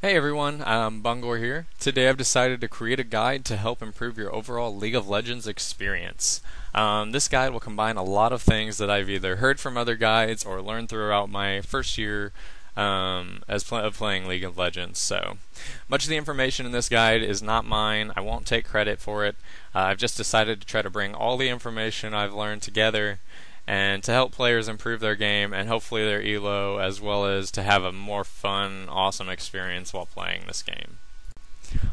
Hey everyone, Bungor here. Today I've decided to create a guide to help improve your overall League of Legends experience. This guide will combine a lot of things that I've either heard from other guides or learned throughout my first year of playing League of Legends. So, much of the information in this guide is not mine. I won't take credit for it. I've just decided to try to bring all the information I've learned together and to help players improve their game and hopefully their elo, as well as to have a more fun, awesome experience while playing this game.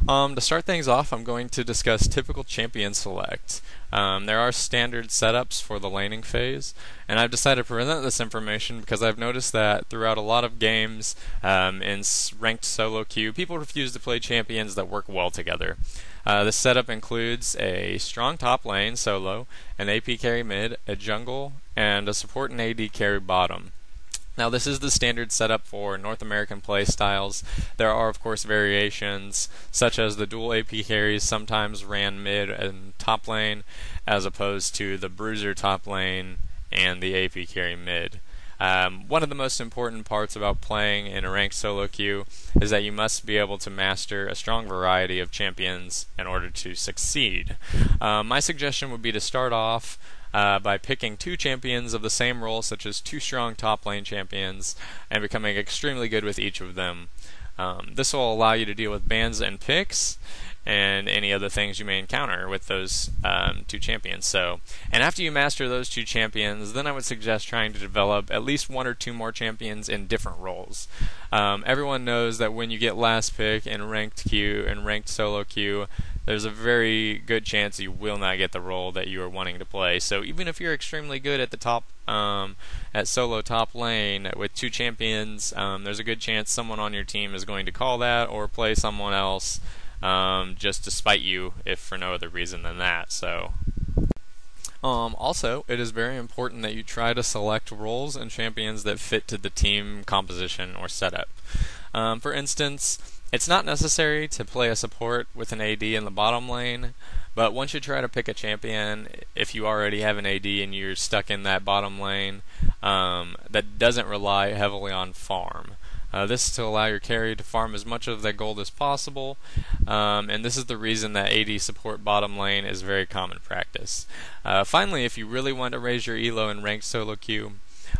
To start things off, I'm going to discuss typical champion select. There are standard setups for the laning phase, and I've decided to present this information because I've noticed that throughout a lot of games in ranked solo queue, people refuse to play champions that work well together. This setup includes a strong top lane solo, an AP carry mid, a jungle, and a support and AD carry bottom. Now this is the standard setup for North American play styles. There are of course variations, such as the dual AP carries sometimes ran mid and top lane, as opposed to the bruiser top lane and the AP carry mid. One of the most important parts about playing in a ranked solo queue is that you must be able to master a strong variety of champions in order to succeed. My suggestion would be to start off by picking two champions of the same role, such as two strong top lane champions, and becoming extremely good with each of them. This will allow you to deal with bans and picks and any other things you may encounter with those two champions. And after you master those two champions, then I would suggest trying to develop at least one or two more champions in different roles. Everyone knows that when you get last pick in ranked queue and ranked solo queue, there's a very good chance you will not get the role that you are wanting to play. So even if you're extremely good at the top, at solo top lane with two champions, there's a good chance someone on your team is going to call that or play someone else just to spite you, if for no other reason than that. Also, it is very important that you try to select roles and champions that fit to the team composition or setup. For instance, it's not necessary to play a support with an AD in the bottom lane, but once you try to pick a champion, if you already have an AD and you're stuck in that bottom lane, that doesn't rely heavily on farm. This is to allow your carry to farm as much of their gold as possible, and this is the reason that AD support bottom lane is very common practice. Finally, if you really want to raise your elo in ranked solo queue,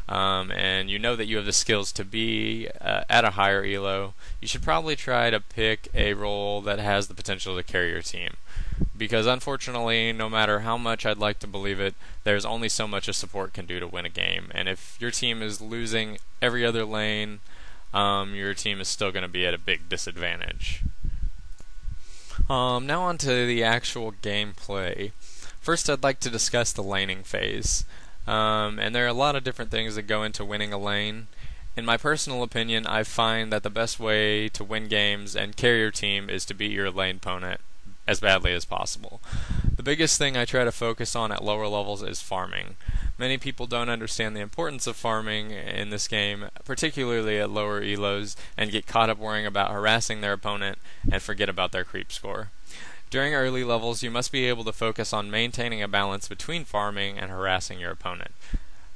and you know that you have the skills to be at a higher elo, you should probably try to pick a role that has the potential to carry your team. Because unfortunately, no matter how much I'd like to believe it, there's only so much a support can do to win a game. And if your team is losing every other lane, your team is still going to be at a big disadvantage. Now on to the actual gameplay. First, I'd like to discuss the laning phase. And there are a lot of different things that go into winning a lane. In my personal opinion, I find that the best way to win games and carry your team is to beat your lane opponent as badly as possible. The biggest thing I try to focus on at lower levels is farming. Many people don't understand the importance of farming in this game, particularly at lower elos, and get caught up worrying about harassing their opponent and forget about their creep score. During early levels, you must be able to focus on maintaining a balance between farming and harassing your opponent.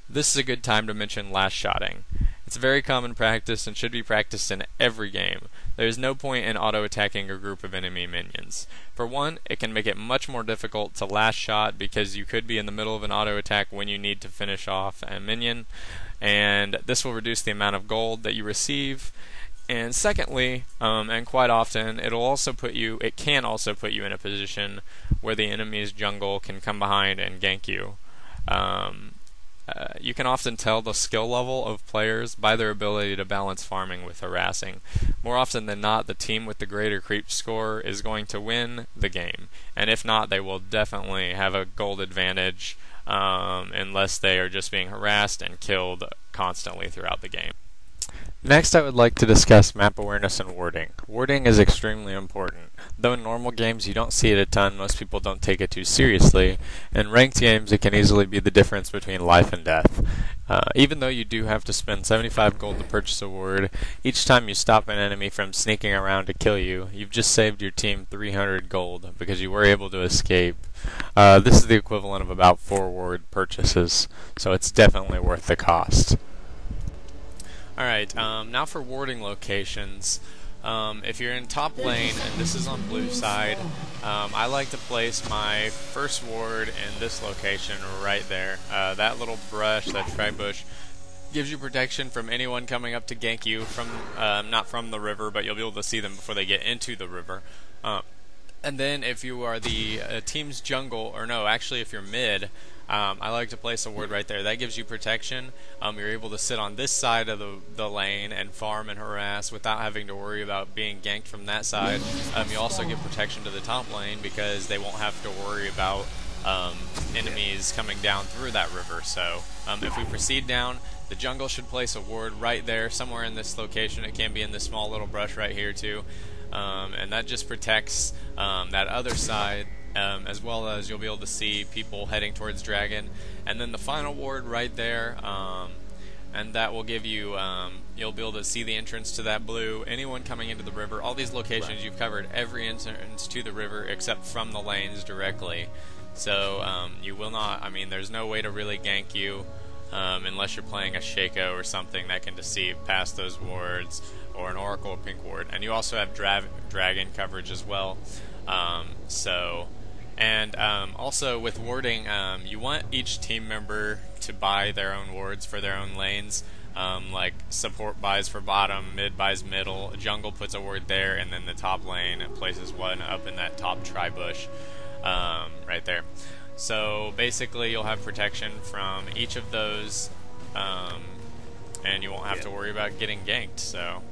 This is a good time to mention last shotting. It's a very common practice and should be practiced in every game. There is no point in auto-attacking a group of enemy minions. For one, it can make it much more difficult to last shot because you could be in the middle of an auto-attack when you need to finish off a minion, and this will reduce the amount of gold that you receive. And secondly, and quite often, it can also put you in a position where the enemy's jungle can come behind and gank you. You can often tell the skill level of players by their ability to balance farming with harassing. More often than not, the team with the greater creep score is going to win the game, and if not, they will definitely have a gold advantage unless they are just being harassed and killed constantly throughout the game. Next, I would like to discuss map awareness and warding. Warding is extremely important. Though in normal games you don't see it a ton, most people don't take it too seriously. In ranked games, it can easily be the difference between life and death. Even though you do have to spend 75 gold to purchase a ward, each time you stop an enemy from sneaking around to kill you, you've just saved your team 300 gold because you were able to escape. This is the equivalent of about 4 ward purchases, so it's definitely worth the cost. Alright, now for warding locations. If you're in top lane, and this is on blue side, I like to place my first ward in this location right there. That little brush, that tri-bush, gives you protection from anyone coming up to gank you from, not from the river, but you'll be able to see them before they get into the river. And then if you are the team's jungle, or no, actually if you're mid, I like to place a ward right there. That gives you protection. You're able to sit on this side of the lane and farm and harass without having to worry about being ganked from that side. You also give protection to the top lane because they won't have to worry about enemies coming down through that river. So if we proceed down, the jungle should place a ward right there, somewhere in this location. It can be in this small little brush right here too. And that just protects that other side, as well as you'll be able to see people heading towards dragon. And then the final ward right there, and that will give you, you'll be able to see the entrance to that blue, anyone coming into the river. All these locations, you've covered every entrance to the river except from the lanes directly. So you will not, there's no way to really gank you unless you're playing a Shaco or something that can deceive past those wards, or an Oracle or Pink ward. And you also have dragon coverage as well. Also with warding, you want each team member to buy their own wards for their own lanes. Like support buys for bottom, mid buys middle, jungle puts a ward there, and then the top lane places one up in that top tri-bush right there. So basically you'll have protection from each of those, and you won't have to worry about getting ganked. So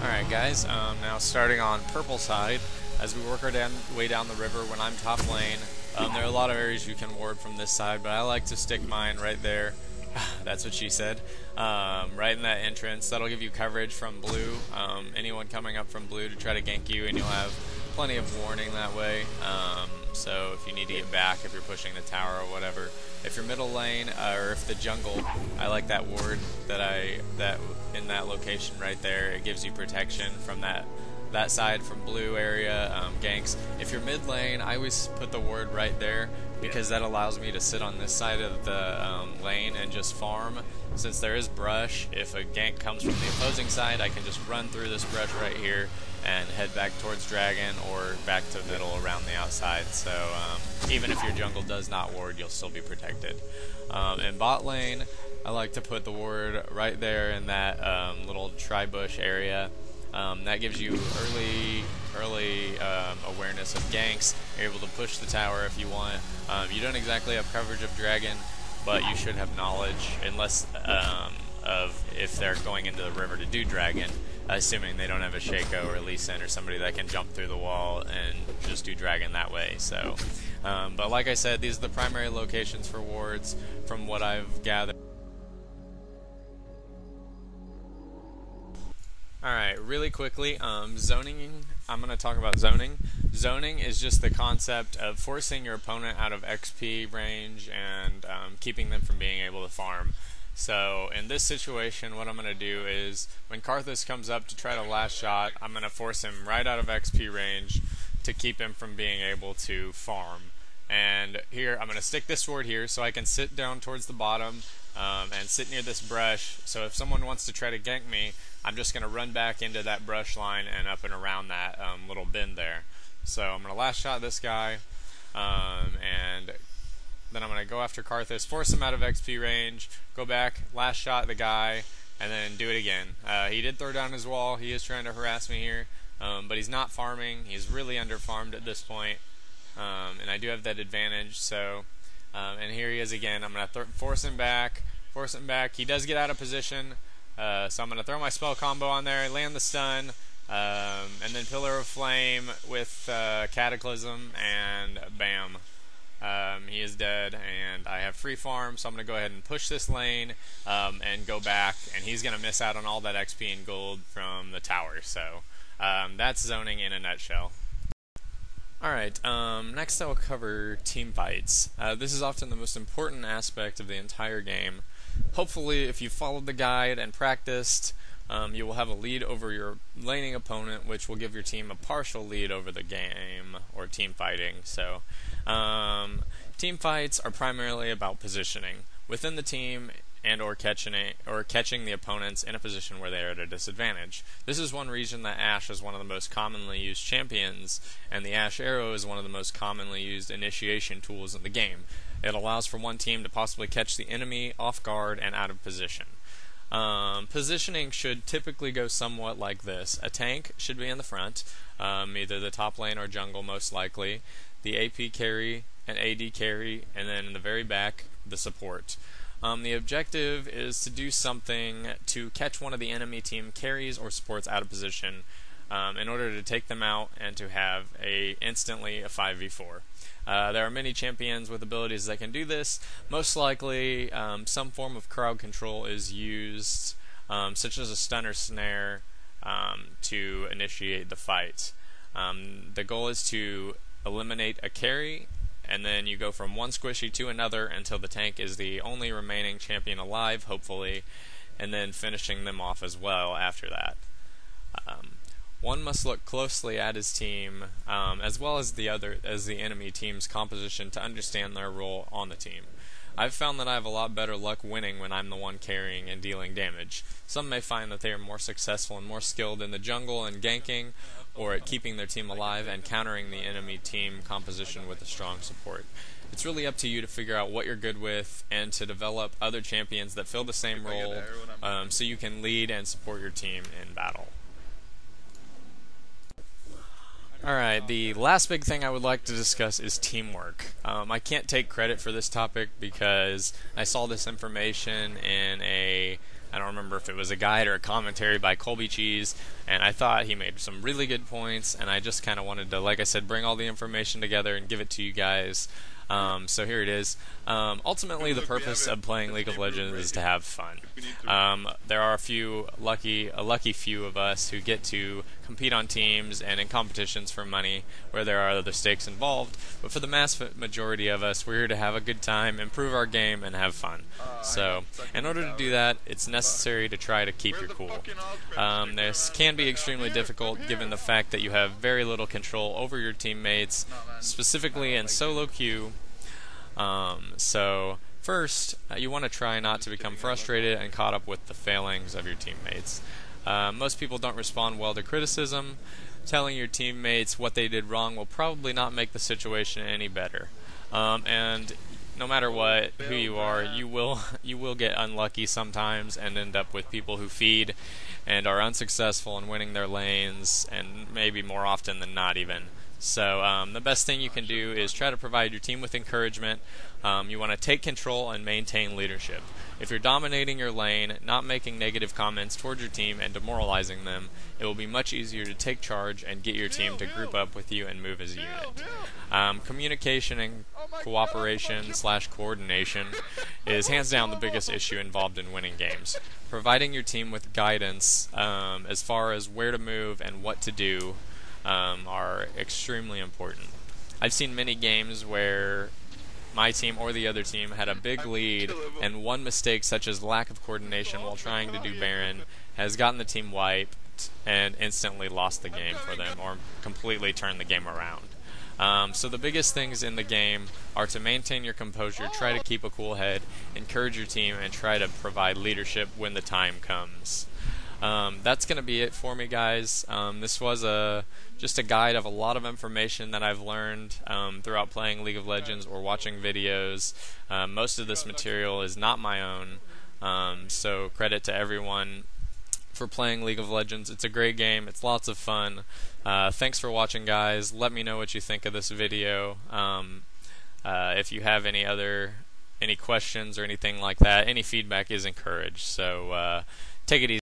alright guys, now starting on purple side, as we work our way down the river, when I'm top lane, there are a lot of areas you can ward from this side, but I like to stick mine right there. That's what she said. Right in that entrance. That'll give you coverage from blue. Anyone coming up from blue to try to gank you, and you'll have plenty of warning that way. So if you need to get back, if you're pushing the tower or whatever. If you're middle lane, or if the jungle, I like that ward that in that location right there. It gives you protection from that side from blue area, ganks. If you're mid lane, I always put the ward right there because that allows me to sit on this side of the lane and just farm. Since there is brush, if a gank comes from the opposing side, I can just run through this brush right here and head back towards dragon or back to middle around the outside. So even if your jungle does not ward, you'll still be protected. In bot lane, I like to put the ward right there in that little tri-bush area. That gives you early awareness of ganks. You're able to push the tower if you want. You don't exactly have coverage of dragon, but you should have knowledge, unless of if they're going into the river to do dragon, assuming they don't have a Shaco or a Lee Sin or somebody that can jump through the wall and just do dragon that way. So, but like I said, these are the primary locations for wards from what I've gathered. Alright, really quickly, zoning, I'm going to talk about zoning. Zoning is just the concept of forcing your opponent out of XP range and keeping them from being able to farm. So in this situation, what I'm going to do is, when Karthus comes up to try to last shot, I'm going to force him right out of XP range to keep him from being able to farm. And here, I'm going to stick this sword here so I can sit down towards the bottom and sit near this brush. So if someone wants to try to gank me, I'm just going to run back into that brush line and up and around that little bend there. So I'm going to last shot this guy, and then I'm going to go after Karthus, force him out of XP range, go back, last shot the guy, and then do it again. He did throw down his wall. He is trying to harass me here, but he's not farming. He's really under-farmed at this point, and I do have that advantage. So, and here he is again. I'm going to force him back. He does get out of position. So I'm going to throw my spell combo on there, land the stun, and then Pillar of Flame with Cataclysm, and bam. He is dead, and I have free farm, so I'm going to go ahead and push this lane and go back, and he's going to miss out on all that XP and gold from the tower. So that's zoning in a nutshell. Alright, next I will cover team fights. This is often the most important aspect of the entire game. Hopefully, if you followed the guide and practiced, you will have a lead over your laning opponent, which will give your team a partial lead over the game, or team fighting. So, team fights are primarily about positioning. Within the team, and or catching the opponents in a position where they are at a disadvantage. This is one reason that Ashe is one of the most commonly used champions, and the Ashe Arrow is one of the most commonly used initiation tools in the game. It allows for one team to possibly catch the enemy off guard and out of position. Positioning should typically go somewhat like this. A tank should be in the front, either the top lane or jungle most likely, the AP carry, an AD carry, and then in the very back, the support. The objective is to do something to catch one of the enemy team carries or supports out of position in order to take them out and to have instantly a 5v4. There are many champions with abilities that can do this. Most likely, some form of crowd control is used, such as a stun or snare, to initiate the fight. The goal is to eliminate a carry, and then you go from one squishy to another until the tank is the only remaining champion alive, hopefully, and then finishing them off as well after that. One must look closely at his team, as well as the enemy team's composition to understand their role on the team. I've found that I have a lot better luck winning when I'm the one carrying and dealing damage. Some may find that they are more successful and more skilled in the jungle and ganking, or at keeping their team alive and countering the enemy team composition with a strong support. It's really up to you to figure out what you're good with and to develop other champions that fill the same role, so you can lead and support your team in battle. Alright, the last big thing I would like to discuss is teamwork. I can't take credit for this topic because I saw this information in I don't remember if it was a guide or a commentary by Colby Cheese, and I thought he made some really good points, and I just kind of wanted to, like I said, bring all the information together and give it to you guys. So here it is. Ultimately, the purpose of playing League of Legends is to have fun. There are a lucky few of us who get to compete on teams and in competitions for money where there are other stakes involved, but for the mass majority of us, we're here to have a good time, improve our game, and have fun. So, in order to do that, it's necessary to try to keep your cool. This can be extremely difficult given the fact that you have very little control over your teammates, specifically in solo queue. So first, you want to try not to become frustrated and caught up with the failings of your teammates. Most people don't respond well to criticism. Telling your teammates what they did wrong will probably not make the situation any better. And no matter what, who you are, you will get unlucky sometimes and end up with people who feed and are unsuccessful in winning their lanes, and maybe more often than not even. So the best thing you can do is try to provide your team with encouragement. You want to take control and maintain leadership. If you're dominating your lane, not making negative comments towards your team and demoralizing them, it will be much easier to take charge and get your team to group up with you and move as a unit. Communication and cooperation / coordination is hands down the biggest issue involved in winning games. Providing your team with guidance as far as where to move and what to do are extremely important. I've seen many games where my team or the other team had a big lead, and one mistake such as lack of coordination while trying to do Baron has gotten the team wiped and instantly lost the game for them or completely turned the game around. So the biggest things in the game are to maintain your composure, try to keep a cool head, encourage your team, and try to provide leadership when the time comes. That's going to be it for me, guys. This was just a guide of a lot of information that I've learned throughout playing League of Legends or watching videos. Most of this material is not my own, so credit to everyone for playing League of Legends. It's a great game. It's lots of fun. Thanks for watching, guys. Let me know what you think of this video. If you have any questions or anything like that, any feedback is encouraged. So take it easy.